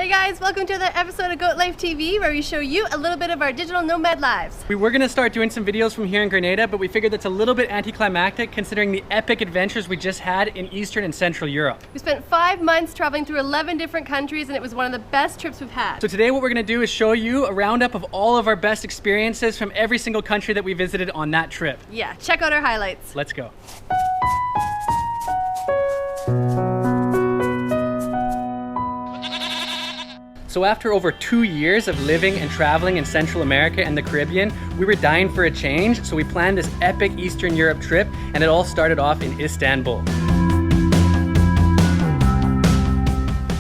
Hey guys, welcome to another episode of Goat Life TV, where we show you a little bit of our digital nomad lives. We were going to start doing some videos from here in Grenada, but we figured that's a little bit anticlimactic considering the epic adventures we just had in Eastern and Central Europe. We spent 5 months traveling through 11 different countries, and it was one of the best trips we've had. So today what we're going to do is show you a roundup of all of our best experiences from every single country that we visited on that trip. Yeah, check out our highlights. Let's go. So after over 2 years of living and traveling in Central America and the Caribbean, we were dying for a change, so we planned this epic Eastern Europe trip, and it all started off in Istanbul.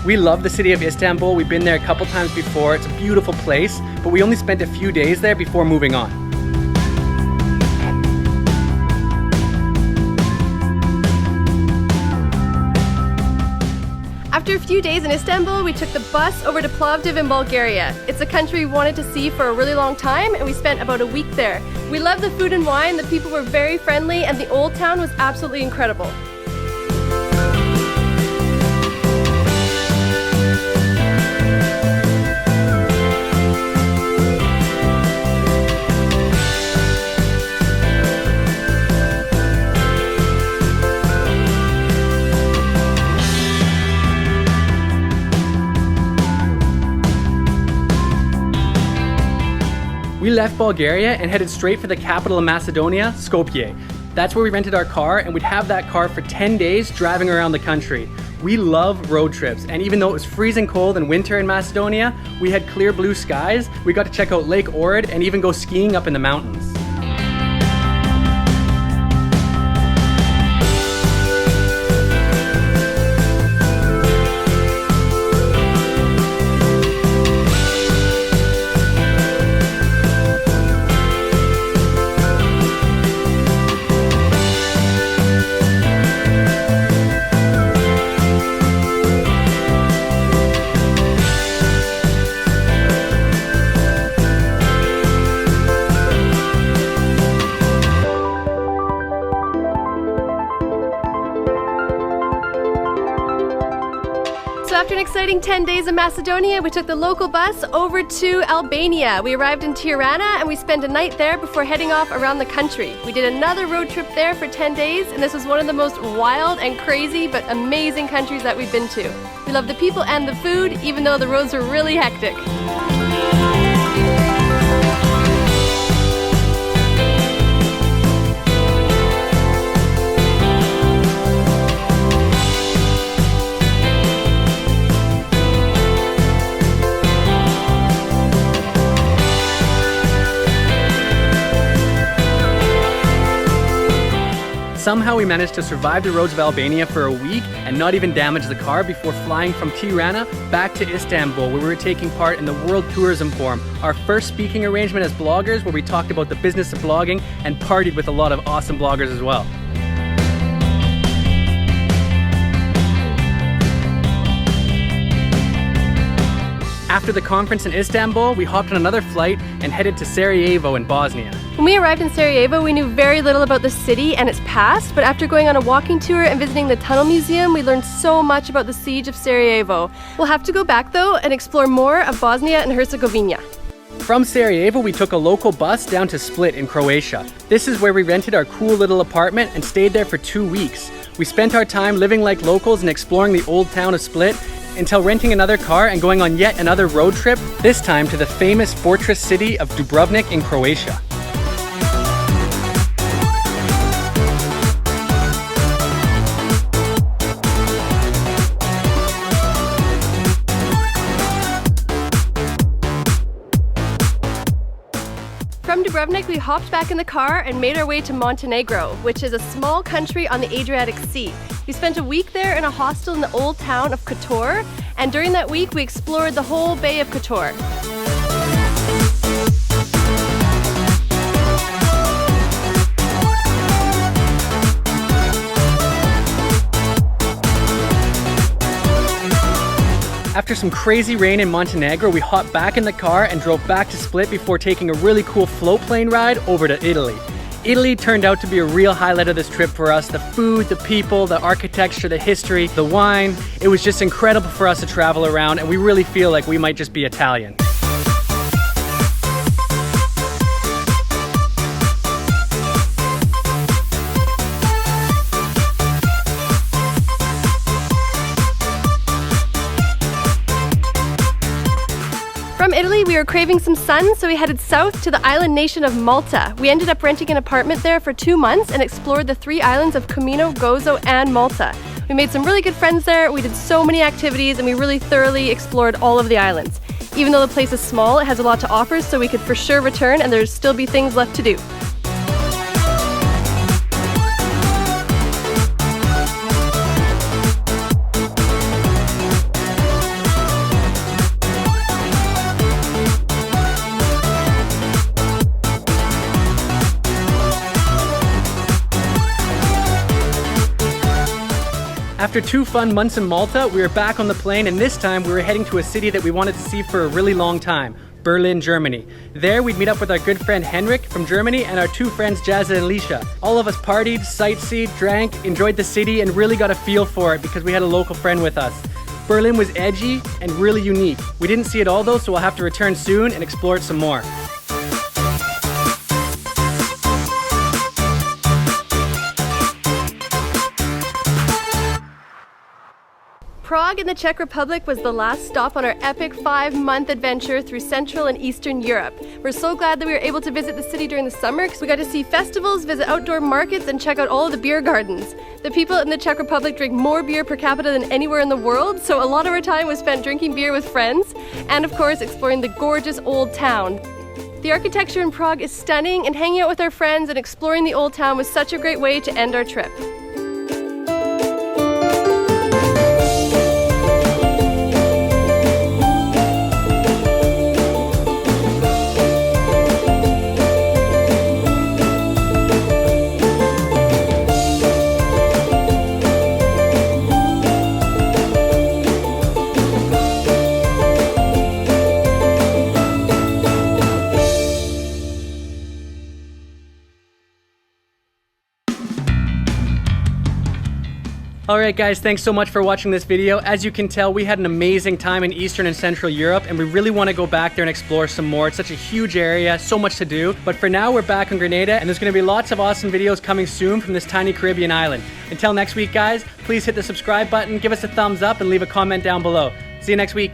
We love the city of Istanbul. We've been there a couple times before. It's a beautiful place, but we only spent a few days there before moving on. After a few days in Istanbul, we took the bus over to Plovdiv in Bulgaria. It's a country we wanted to see for a really long time, and we spent about a week there. We loved the food and wine, the people were very friendly, and the old town was absolutely incredible. We left Bulgaria and headed straight for the capital of Macedonia, Skopje. That's where we rented our car, and we'd have that car for 10 days driving around the country. We love road trips, and even though it was freezing cold in winter in Macedonia, we had clear blue skies. We got to check out Lake Ohrid and even go skiing up in the mountains. So after an exciting 10 days in Macedonia, we took the local bus over to Albania. We arrived in Tirana and we spent a night there before heading off around the country. We did another road trip there for 10 days, and this was one of the most wild and crazy but amazing countries that we've been to. We love the people and the food, even though the roads were really hectic. Somehow we managed to survive the roads of Albania for a week and not even damage the car before flying from Tirana back to Istanbul, where we were taking part in the World Tourism Forum, our first speaking arrangement as bloggers, where we talked about the business of blogging and partied with a lot of awesome bloggers as well. After the conference in Istanbul, we hopped on another flight and headed to Sarajevo in Bosnia. When we arrived in Sarajevo, we knew very little about the city and its past, but after going on a walking tour and visiting the Tunnel Museum, we learned so much about the siege of Sarajevo. We'll have to go back though and explore more of Bosnia and Herzegovina. From Sarajevo, we took a local bus down to Split in Croatia. This is where we rented our cool little apartment and stayed there for 2 weeks. We spent our time living like locals and exploring the old town of Split until renting another car and going on yet another road trip, this time to the famous fortress city of Dubrovnik in Croatia. From Dubrovnik, we hopped back in the car and made our way to Montenegro, which is a small country on the Adriatic Sea. We spent a week there in a hostel in the old town of Kotor, and during that week we explored the whole Bay of Kotor. After some crazy rain in Montenegro, we hopped back in the car and drove back to Split before taking a really cool float plane ride over to Italy. Italy turned out to be a real highlight of this trip for us. The food, the people, the architecture, the history, the wine. It was just incredible for us to travel around, and we really feel like we might just be Italian. From Italy, we were craving some sun, so we headed south to the island nation of Malta. We ended up renting an apartment there for 2 months and explored the 3 islands of Comino, Gozo, and Malta. We made some really good friends there, we did so many activities, and we really thoroughly explored all of the islands. Even though the place is small, it has a lot to offer, so we could for sure return and there'd still be things left to do. After 2 fun months in Malta, we were back on the plane, and this time we were heading to a city that we wanted to see for a really long time, Berlin, Germany. There, we'd meet up with our good friend Henrik from Germany and our 2 friends Jazza and Lisha. All of us partied, sightseed, drank, enjoyed the city, and really got a feel for it because we had a local friend with us. Berlin was edgy and really unique. We didn't see it all though, so we'll have to return soon and explore it some more. Prague in the Czech Republic was the last stop on our epic 5-month adventure through Central and Eastern Europe. We're so glad that we were able to visit the city during the summer because we got to see festivals, visit outdoor markets, and check out all of the beer gardens. The people in the Czech Republic drink more beer per capita than anywhere in the world, so a lot of our time was spent drinking beer with friends and, of course, exploring the gorgeous old town. The architecture in Prague is stunning, and hanging out with our friends and exploring the old town was such a great way to end our trip. Alright guys, thanks so much for watching this video. As you can tell, we had an amazing time in Eastern and Central Europe, and we really want to go back there and explore some more. It's such a huge area, so much to do. But for now, we're back on Grenada, and there's going to be lots of awesome videos coming soon from this tiny Caribbean island. Until next week guys, please hit the subscribe button, give us a thumbs up, and leave a comment down below. See you next week.